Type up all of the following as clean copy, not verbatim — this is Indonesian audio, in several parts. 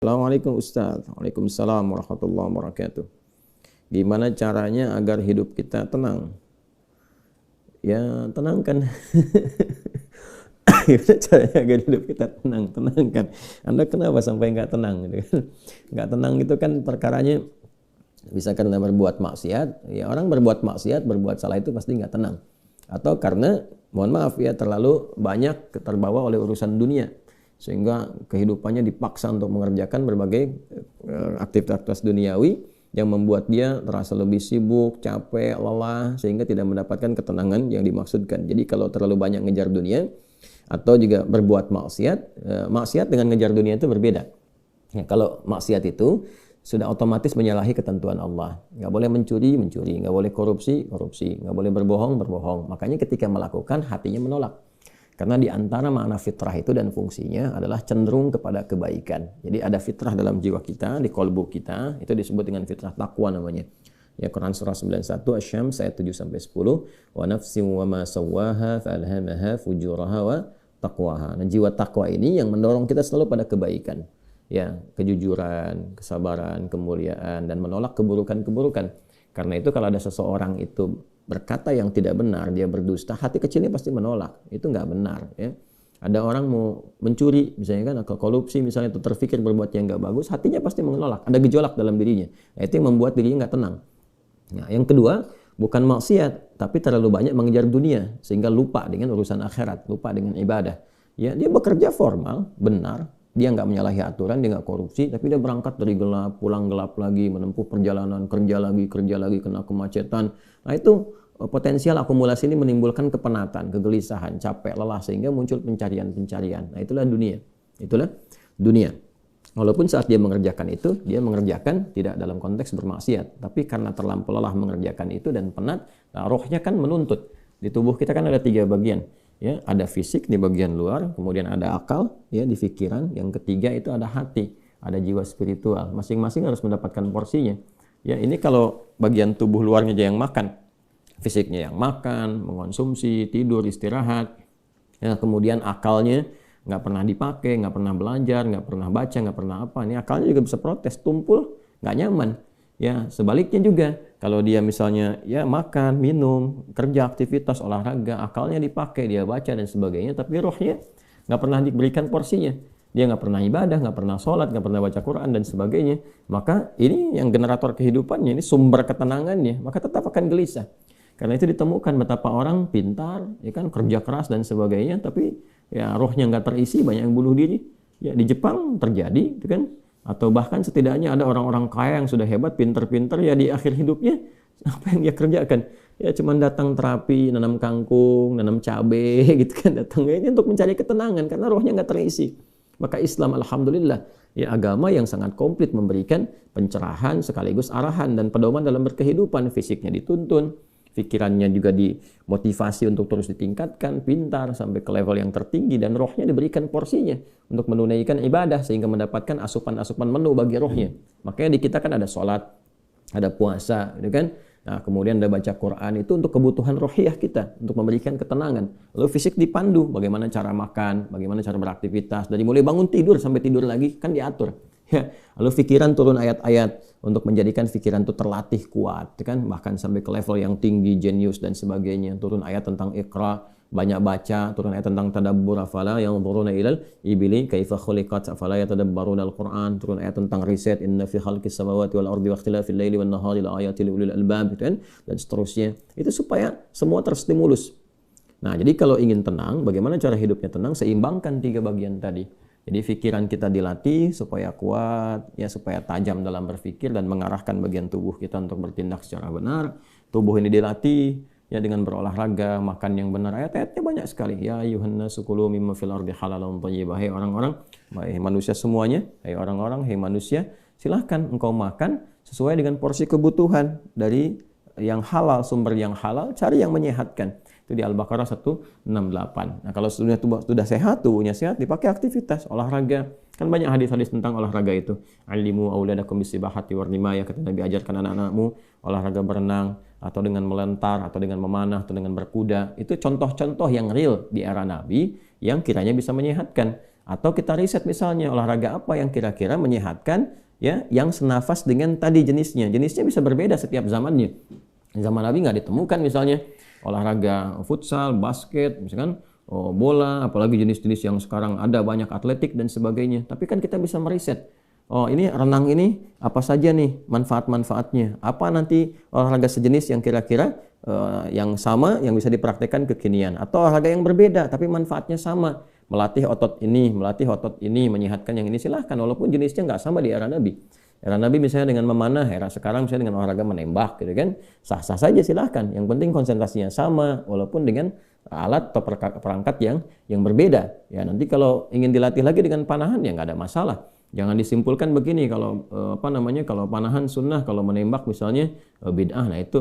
Assalamualaikum Ustaz. Waalaikumsalam warahmatullahi wabarakatuh. Gimana caranya agar hidup kita tenang? Ya, tenangkan. Gimana caranya agar hidup kita tenang? Tenangkan. Anda kenapa sampai nggak tenang? Gitu kan? Nggak tenang itu kan perkaranya bisa karena berbuat maksiat. Ya, orang berbuat maksiat, berbuat salah itu pasti nggak tenang. Atau karena, mohon maaf ya, terlalu banyak terbawa oleh urusan dunia. Sehingga kehidupannya dipaksa untuk mengerjakan berbagai aktivitas duniawi yang membuat dia terasa lebih sibuk, capek, lelah, sehingga tidak mendapatkan ketenangan yang dimaksudkan. Jadi kalau terlalu banyak ngejar dunia atau juga berbuat maksiat, maksiat dengan ngejar dunia itu berbeda. Ya, kalau maksiat itu sudah otomatis menyalahi ketentuan Allah. Nggak boleh mencuri, nggak boleh korupsi, nggak boleh berbohong. Makanya ketika melakukan, hatinya menolak. Karena di antara makna fitrah itu dan fungsinya adalah cenderung kepada kebaikan. Jadi ada fitrah dalam jiwa kita, di kolbu kita, itu disebut dengan fitrah takwa namanya. Ya, Quran surah 91 Asy-Syams ayat 7-10, wa nafsin wa ma sawwaha fa'alhamaha fujuraha wa taqwaha. Nah, jiwa takwa ini yang mendorong kita selalu pada kebaikan. Ya, kejujuran, kesabaran, kemuliaan, dan menolak keburukan-keburukan. Karena itu kalau ada seseorang itu berkata yang tidak benar, dia berdusta, hati kecilnya pasti menolak. Itu nggak benar. Ya. Ada orang mau mencuri, misalnya kan, atau korupsi, misalnya, itu terfikir berbuat yang nggak bagus, hatinya pasti menolak. Ada gejolak dalam dirinya. Nah, itu yang membuat dirinya nggak tenang. Nah, yang kedua, bukan maksiat, tapi terlalu banyak mengejar dunia, sehingga lupa dengan urusan akhirat, lupa dengan ibadah. Ya, dia bekerja formal, benar, dia nggak menyalahi aturan, dia nggak korupsi, tapi dia berangkat dari gelap, pulang gelap lagi, menempuh perjalanan, kerja lagi, kena kemacetan. Nah, itu potensial akumulasi ini menimbulkan kepenatan, kegelisahan, capek, lelah, sehingga muncul pencarian. Nah, itulah dunia. Itulah dunia. Walaupun saat dia mengerjakan itu, dia mengerjakan tidak dalam konteks bermaksiat, tapi karena terlampau lelah mengerjakan itu dan penat, nah, rohnya kan menuntut. Di tubuh kita kan ada 3 bagian. Ya, ada fisik di bagian luar, kemudian ada akal ya di pikiran, yang ketiga itu ada hati, ada jiwa spiritual. Masing-masing harus mendapatkan porsinya. Ya, ini kalau bagian tubuh luarnya aja yang makan, fisiknya yang makan, mengonsumsi, tidur, istirahat. Ya, kemudian akalnya nggak pernah dipakai, nggak pernah belajar, nggak pernah baca, nggak pernah apa. Ini akalnya juga bisa protes, tumpul, nggak nyaman. Ya, sebaliknya juga, kalau dia misalnya ya makan, minum, kerja, aktivitas, olahraga, akalnya dipakai, dia baca dan sebagainya, tapi rohnya nggak pernah diberikan porsinya. Dia nggak pernah ibadah, nggak pernah sholat, nggak pernah baca Quran dan sebagainya. Maka ini yang generator kehidupannya, ini sumber ketenangannya, maka tetap akan gelisah. Karena itu ditemukan betapa orang pintar, ya kan, kerja keras dan sebagainya, tapi ya rohnya nggak terisi, banyak yang bunuh diri. Ya, di Jepang terjadi, itu kan. Atau bahkan setidaknya ada orang-orang kaya yang sudah hebat, pinter-pinter, ya di akhir hidupnya apa yang dia kerjakan? Ya cuma datang terapi, nanam kangkung, nanam cabai gitu kan, datangnya ini untuk mencari ketenangan karena rohnya nggak terisi. Maka Islam, alhamdulillah, ya agama yang sangat komplit, memberikan pencerahan sekaligus arahan dan pedoman dalam berkehidupan. Fisiknya dituntun, pikirannya juga dimotivasi untuk terus ditingkatkan, pintar sampai ke level yang tertinggi, dan rohnya diberikan porsinya untuk menunaikan ibadah sehingga mendapatkan asupan-asupan menu bagi rohnya. Makanya di kita kan ada sholat, ada puasa, gitu kan? Nah, kemudian ada baca Quran, itu untuk kebutuhan rohiyah kita, untuk memberikan ketenangan. Lalu fisik dipandu, bagaimana cara makan, bagaimana cara beraktivitas, dari mulai bangun tidur sampai tidur lagi kan diatur. Ya, lalu pikiran turun ayat-ayat untuk menjadikan pikiran itu terlatih kuat, kan, bahkan sampai ke level yang tinggi, jenius dan sebagainya. Turun ayat tentang Iqra, banyak baca, turun ayat tentang tadabbur, afala yanzuruna ilal ibili kaifa khuliqat afala yatadabbaruna al-Qur'an, turun ayat tentang riset, inna fi khalqis samawati wal ardi wa ikhtilafil laili wan nahari la ayatil liulil albab, kan, dan seterusnya. Itu supaya semua terstimulus. Nah, jadi kalau ingin tenang, bagaimana cara hidupnya tenang? Seimbangkan 3 bagian tadi. Jadi pikiran kita dilatih supaya kuat, ya supaya tajam dalam berpikir dan mengarahkan bagian tubuh kita untuk bertindak secara benar. Tubuh ini dilatih ya dengan berolahraga, makan yang benar. Ayat-ayatnya banyak sekali. Ya ayyuhan nasu kulu mimma fil ardi halalan thayyibah. Hai orang-orang, hai manusia semuanya, hai orang-orang, hai manusia, silahkan engkau makan sesuai dengan porsi kebutuhan dari yang halal, sumber yang halal, cari yang menyehatkan. Itu di Al-Baqarah 168. Nah, kalau sudah sehat, tubuhnya sehat, dipakai aktivitas, olahraga. Kan banyak hadis-hadis tentang olahraga itu. Alimu auladakum bisibahati warnimaya, kata Nabi, ajarkan anak-anakmu olahraga berenang, atau dengan melentar, atau dengan memanah, atau dengan berkuda. Itu contoh-contoh yang real di era Nabi, yang kiranya bisa menyehatkan. Atau kita riset misalnya olahraga apa yang kira-kira menyehatkan, ya, yang senafas dengan tadi jenisnya. Jenisnya bisa berbeda setiap zamannya. Zaman Nabi nggak ditemukan misalnya olahraga futsal, basket, misalkan bola, apalagi jenis-jenis yang sekarang ada banyak atletik dan sebagainya. Tapi kan kita bisa meriset. Oh, ini renang ini apa saja nih manfaat-manfaatnya? Apa nanti olahraga sejenis yang kira-kira yang sama yang bisa dipraktekkan kekinian, atau olahraga yang berbeda tapi manfaatnya sama, melatih otot ini, menyehatkan yang ini, silahkan, walaupun jenisnya nggak sama di era Nabi. Era Nabi misalnya dengan memanah, era sekarang misalnya dengan olahraga menembak gitu kan, sah-sah saja, silahkan. Yang penting konsentrasinya sama walaupun dengan alat atau perangkat yang berbeda. Ya, nanti kalau ingin dilatih lagi dengan panahan ya nggak ada masalah. Jangan disimpulkan begini, kalau kalau panahan sunnah, kalau menembak misalnya bid'ah, nah itu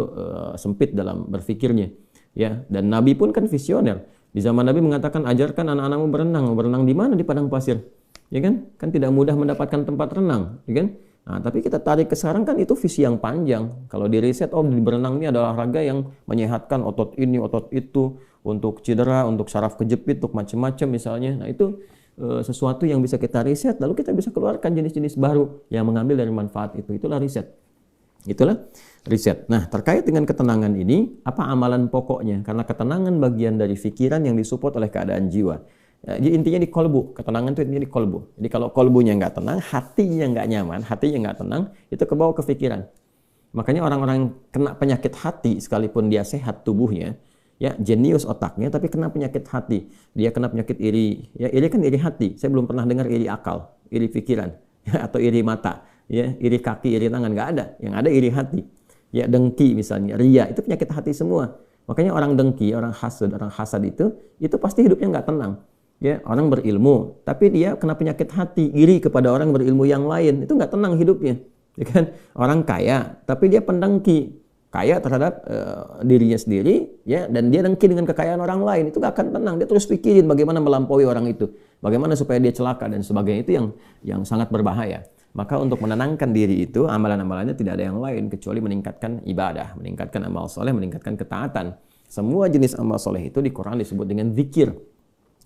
sempit dalam berfikirnya. Ya, dan Nabi pun kan visioner. Di zaman Nabi mengatakan, ajarkan anak-anakmu berenang. Berenang di mana? Di padang pasir. Ya kan? Kan tidak mudah mendapatkan tempat renang, ya kan? Nah, tapi kita tarik ke sekarang kan itu visi yang panjang. Kalau di riset, di berenang ini adalah olahraga yang menyehatkan otot ini, otot itu, untuk cedera, untuk saraf kejepit, untuk macam-macam misalnya. Nah, itu sesuatu yang bisa kita riset, lalu kita bisa keluarkan jenis-jenis baru yang mengambil dari manfaat itu. Itulah riset. Itulah riset. Nah, terkait dengan ketenangan ini, apa amalan pokoknya? Karena ketenangan bagian dari pikiran yang disupport oleh keadaan jiwa. Ya, intinya di kolbu. Ketenangan itu intinya di kolbu. Jadi kalau kolbunya nggak tenang, hatinya nggak nyaman, hatinya nggak tenang, itu kebawa ke pikiran. Makanya orang-orang yang kena penyakit hati, sekalipun dia sehat tubuhnya, ya, jenius otaknya, tapi kena penyakit hati. Dia kena penyakit iri. Ya, iri kan iri hati. Saya belum pernah dengar iri akal, iri pikiran, ya, atau iri mata, ya, iri kaki, iri tangan, nggak ada. Yang ada iri hati. Ya, dengki misalnya, ria, itu penyakit hati semua. Makanya orang dengki, orang hasad itu pasti hidupnya nggak tenang. Ya, orang berilmu, tapi dia kena penyakit hati, iri kepada orang berilmu yang lain, itu nggak tenang hidupnya. Ya kan? Orang kaya, tapi dia pendengki, kaya terhadap dirinya sendiri, ya, dan dia dengki dengan kekayaan orang lain, itu nggak akan tenang. Dia terus pikirin bagaimana melampaui orang itu, bagaimana supaya dia celaka dan sebagainya. Itu yang sangat berbahaya. Maka untuk menenangkan diri itu, amalan-amalannya tidak ada yang lain kecuali meningkatkan ibadah, meningkatkan amal soleh, meningkatkan ketaatan. Semua jenis amal soleh itu di Quran disebut dengan zikir.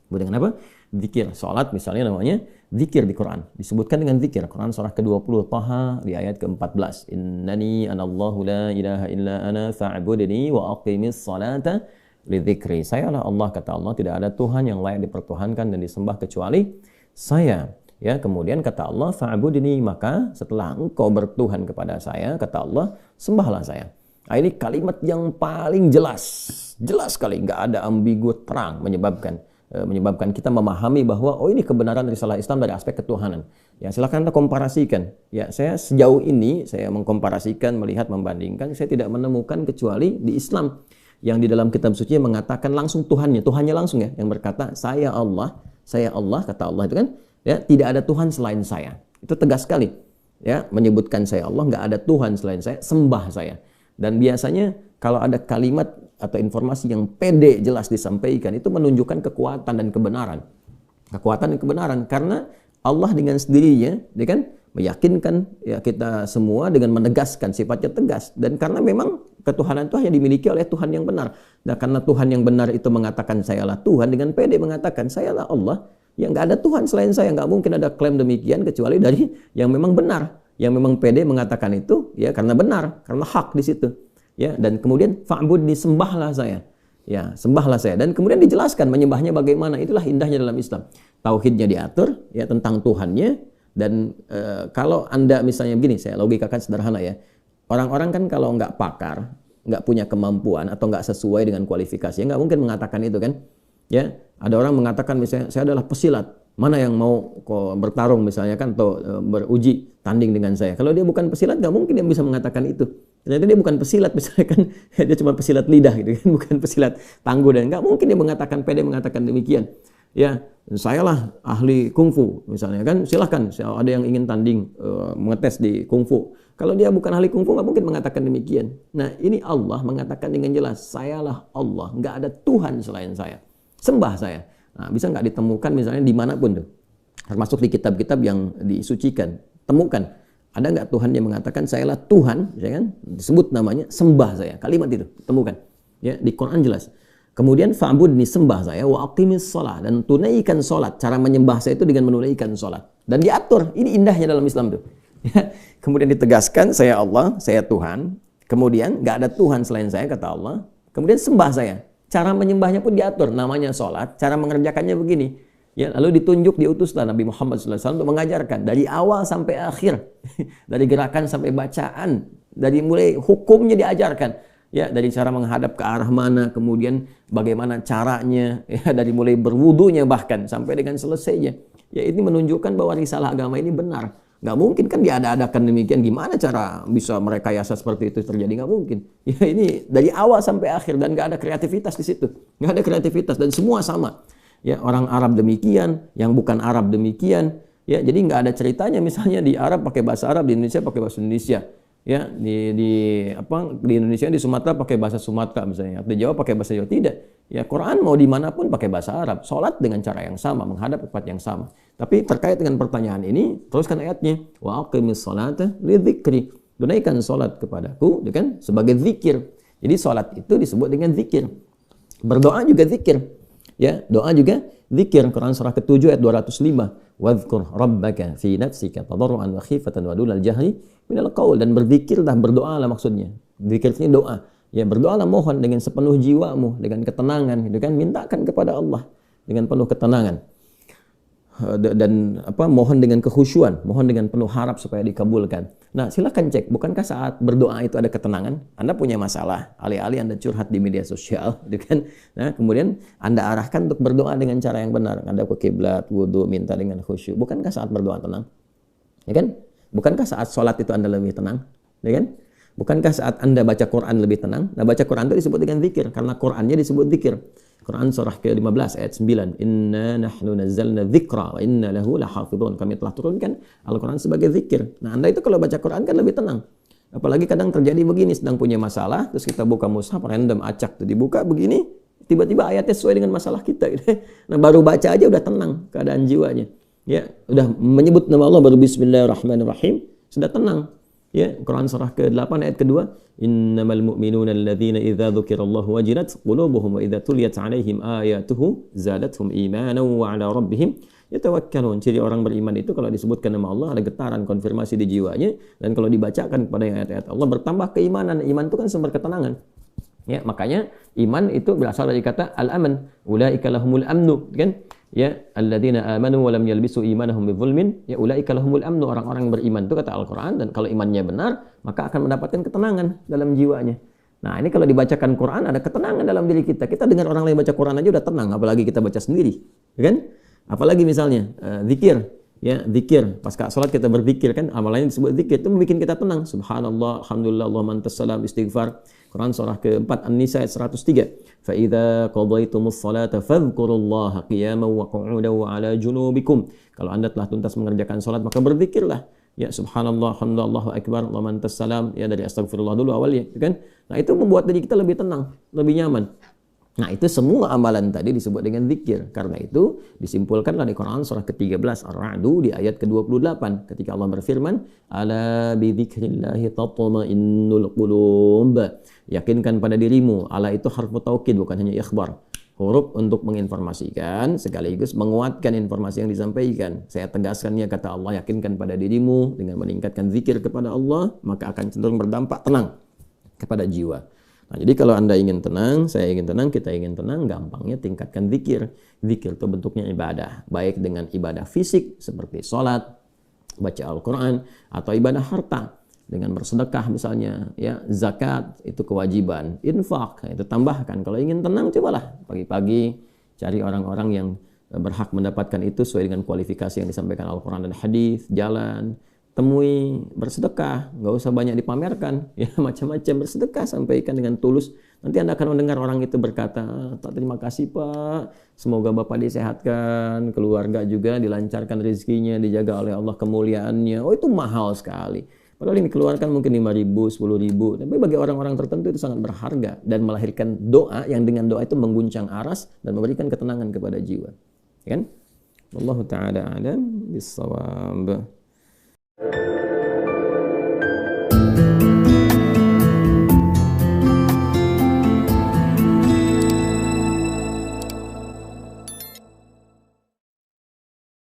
Disebut dengan apa? Zikir. Salat misalnya namanya zikir di Quran. Disebutkan dengan zikir. Quran surah ke-20 Taha di ayat ke-14. Innani anallahu la ilaha illa ana fa'budni wa aqimis salata li dzikri. Sayalah Allah, kata Allah, tidak ada Tuhan yang layak dipertuhankan dan disembah kecuali saya. Ya, kemudian kata Allah, fa'budni, maka setelah engkau bertuhan kepada saya, kata Allah, sembahlah saya. Nah, ini kalimat yang paling jelas sekali, nggak ada ambigu, terang, menyebabkan kita memahami bahwa ini kebenaran risalah Islam dari aspek ketuhanan. Ya, silakan Anda komparasikan. Ya, saya sejauh ini saya mengkomparasikan, melihat, membandingkan, saya tidak menemukan kecuali di Islam yang di dalam kitab suci mengatakan langsung Tuhannya langsung, ya, yang berkata saya Allah, kata Allah itu kan, ya, tidak ada Tuhan selain saya. Itu tegas sekali. Ya, menyebutkan saya Allah, nggak ada Tuhan selain saya, sembah saya. Dan biasanya kalau ada kalimat atau informasi yang pede jelas disampaikan, itu menunjukkan kekuatan dan kebenaran. Kekuatan dan kebenaran, karena Allah dengan sendirinya, dia kan meyakinkan, ya, kita semua dengan menegaskan sifatnya tegas. Dan karena memang ketuhanan itu hanya dimiliki oleh Tuhan yang benar. Nah, karena Tuhan yang benar itu mengatakan sayalah Tuhan, dengan pede mengatakan sayalah Allah, ya, nggak ada Tuhan selain saya. Nggak mungkin ada klaim demikian kecuali dari yang memang benar, yang memang pede mengatakan itu, ya, karena benar, karena hak di situ. Ya, dan kemudian fa'budni, sembahlah saya. Ya, sembahlah saya. Dan kemudian dijelaskan menyembahnya bagaimana. Itulah indahnya dalam Islam. Tauhidnya diatur, ya, tentang Tuhannya. Dan kalau Anda misalnya begini, saya logikakan sederhana, ya. Orang-orang kan kalau nggak pakar, nggak punya kemampuan atau nggak sesuai dengan kualifikasi, nggak mungkin mengatakan itu kan. Ya, ada orang mengatakan misalnya saya adalah pesilat. Mana yang mau bertarung misalnya kan, atau beruji tanding dengan saya. Kalau dia bukan pesilat, nggak mungkin dia bisa mengatakan itu. Ternyata dia bukan pesilat misalnya kan, dia cuma pesilat lidah gitu kan, bukan pesilat tangguh, dan nggak mungkin dia mengatakan, pede mengatakan demikian. Ya, saya lah ahli kungfu misalnya kan, silahkan ada yang ingin tanding mengetes di kungfu. Kalau dia bukan ahli kungfu, nggak mungkin mengatakan demikian. Nah, ini Allah mengatakan dengan jelas, sayalah Allah, nggak ada Tuhan selain saya, sembah saya. Nah, bisa nggak ditemukan misalnya dimanapun tuh, termasuk di kitab-kitab yang disucikan, temukan. Ada nggak Tuhan yang mengatakan sayalah Tuhan, ya kan? Disebut namanya, sembah saya. Kalimat itu temukan. Ya, di Quran jelas. Kemudian fa'budni, sembah saya, wa aqimis shalah, dan tunaikan salat. Cara menyembah saya itu dengan menunaikan salat. Dan diatur. Ini indahnya dalam Islam tuh. Kemudian ditegaskan, saya Allah, saya Tuhan. Kemudian nggak ada Tuhan selain saya, kata Allah. Kemudian sembah saya. Cara menyembahnya pun diatur. Namanya salat. Cara mengerjakannya begini. Ya, lalu ditunjuk, diutuslah Nabi Muhammad SAW untuk mengajarkan dari awal sampai akhir, dari gerakan sampai bacaan, dari mulai hukumnya diajarkan, ya, dari cara menghadap ke arah mana, kemudian bagaimana caranya, ya, dari mulai berwudunya bahkan sampai dengan selesainya. Ya, ini menunjukkan bahwa risalah agama ini benar. Nggak mungkin kan diada-adakan demikian. Gimana cara bisa merekayasa seperti itu terjadi? Nggak mungkin. Ya, ini dari awal sampai akhir dan nggak ada kreativitas di situ. Nggak ada kreativitas dan semua sama. Ya, orang Arab demikian, yang bukan Arab demikian. Ya, jadi nggak ada ceritanya misalnya di Arab pakai bahasa Arab, di Indonesia pakai bahasa Indonesia. Ya, di Indonesia, di Sumatera pakai bahasa Sumatera misalnya, di Jawa pakai bahasa Jawa. Tidak. Ya, Quran mau dimanapun pakai bahasa Arab. Salat dengan cara yang sama, menghadap tempat yang sama. Tapi terkait dengan pertanyaan ini, teruskan ayatnya. Wa aqimis sholata lidzikri. Tunaikan salat kepadaku, kan, sebagai zikir. Jadi salat itu disebut dengan zikir. Berdoa juga zikir. Ya, doa juga zikir. Quran surah ke-7 ayat 205. Wadhkur rabbaka fi nafsika tadarruan wa khifatan wa dunal jahri minal qaul, dan berzikirlah, berdoalah maksudnya. Zikir ini doa. Ya, berdoalah, mohon dengan sepenuh jiwamu, dengan ketenangan, gitu kan, mintakan kepada Allah dengan penuh ketenangan. Dan mohon dengan kekhusyuan, mohon dengan penuh harap supaya dikabulkan. Nah, silakan cek, bukankah saat berdoa itu ada ketenangan? Anda punya masalah, alih-alih Anda curhat di media sosial, gitu kan? Nah, kemudian Anda arahkan untuk berdoa dengan cara yang benar. Anda ke kiblat, wudu, minta dengan khusyuk. Bukankah saat berdoa tenang? Ya kan? Bukankah saat sholat itu Anda lebih tenang? Ya kan? Bukankah saat Anda baca Quran lebih tenang? Nah, baca Quran itu disebut dengan zikir, karena Qurannya disebut zikir. Quran surah ke-15 ayat 9. Inna nahnu nazzalna dzikra wa inna lahu lahafidhun. Kami telah turunkan Al-Quran sebagai zikir. Nah, Anda itu kalau baca Quran kan lebih tenang. Apalagi kadang terjadi begini, sedang punya masalah, terus kita buka mushaf random, acak tuh dibuka begini, tiba-tiba ayatnya sesuai dengan masalah kita gitu. Nah, baru baca aja udah tenang keadaan jiwanya. Ya, udah menyebut nama Allah baru bismillahirrahmanirrahim, sudah tenang. Ya, Quran surah ke-8 ayat kedua, innamal mu'minuna alladzina idza dzukirallahu wajilat qulubuhum wa idza tuliyat 'alaihim ayatuhu zadatuhum imanan wa 'ala rabbihim yatawakkalun. Ciri orang beriman itu kalau disebutkan nama Allah ada getaran konfirmasi di jiwanya, dan kalau dibacakan kepada ayat-ayat Allah bertambah keimanan. Iman itu kan sumber ketenangan. Ya, makanya iman itu berasal dari kata al-aman. Ulaika lahumul amnu, kan? Ya, alladzina amanu wa lam yalbisu imanahum bidzulmin, ya ulaika lahumul amnu. Orang-orang yang beriman itu kata Al-Qur'an, dan kalau imannya benar, maka akan mendapatkan ketenangan dalam jiwanya. Nah, ini kalau dibacakan Quran ada ketenangan dalam diri kita. Kita dengar orang lain baca Quran aja udah tenang, apalagi kita baca sendiri, kan? Apalagi misalnya zikir, ya, zikir. Pasca salat kita berzikir, kan, amalannya disebut zikir, itu membuat kita tenang. Subhanallah, alhamdulillah, Allahumma antas salam, istighfar. Quran surah ke-4 An-Nisa ayat 103. Fa idza qadaytumus salata fadhkurullaha qiyaman wa qu'udan wa 'ala junubikum. Kalau Anda telah tuntas mengerjakan salat, maka berzikirlah. Ya, subhanallah, alhamdulillah, Allahu akbar, Allahumma antas salam, ya, dari astagfirullah dulu awalnya, kan? Nah, itu membuat diri kita lebih tenang, lebih nyaman. Nah, itu semua amalan tadi disebut dengan zikir. Karena itu disimpulkanlah di Quran surah ke-13 Ar-Ra'du di ayat ke-28 ketika Allah berfirman, ala bi dzikrillahi tatma'innul qulub. Yakinkan pada dirimu. Ala itu harfu taukid, bukan hanya ikhbar. Huruf untuk menginformasikan sekaligus menguatkan informasi yang disampaikan. Saya tegaskannya, kata Allah, yakinkan pada dirimu dengan meningkatkan zikir kepada Allah, maka akan cenderung berdampak tenang kepada jiwa. Nah, jadi kalau Anda ingin tenang, saya ingin tenang, kita ingin tenang, gampangnya tingkatkan zikir. Zikir itu bentuknya ibadah, baik dengan ibadah fisik seperti sholat, baca Al-Quran, atau ibadah harta dengan bersedekah misalnya, ya, zakat itu kewajiban, infak itu tambahkan. Kalau ingin tenang, cobalah pagi-pagi cari orang-orang yang berhak mendapatkan itu sesuai dengan kualifikasi yang disampaikan Al-Quran dan hadis, jalan, temui, bersedekah, nggak usah banyak dipamerkan, ya, macam-macam, bersedekah, sampaikan dengan tulus. Nanti Anda akan mendengar orang itu berkata, terima kasih Pak, semoga Bapak disehatkan, keluarga juga dilancarkan rezekinya, dijaga oleh Allah kemuliaannya. Oh, itu mahal sekali. Padahal ini dikeluarkan mungkin 5.000, 10.000, tapi bagi orang-orang tertentu itu sangat berharga dan melahirkan doa yang dengan doa itu mengguncang aras dan memberikan ketenangan kepada jiwa. Ya kan? Wallahu ta'ala a'lam bis-shawab.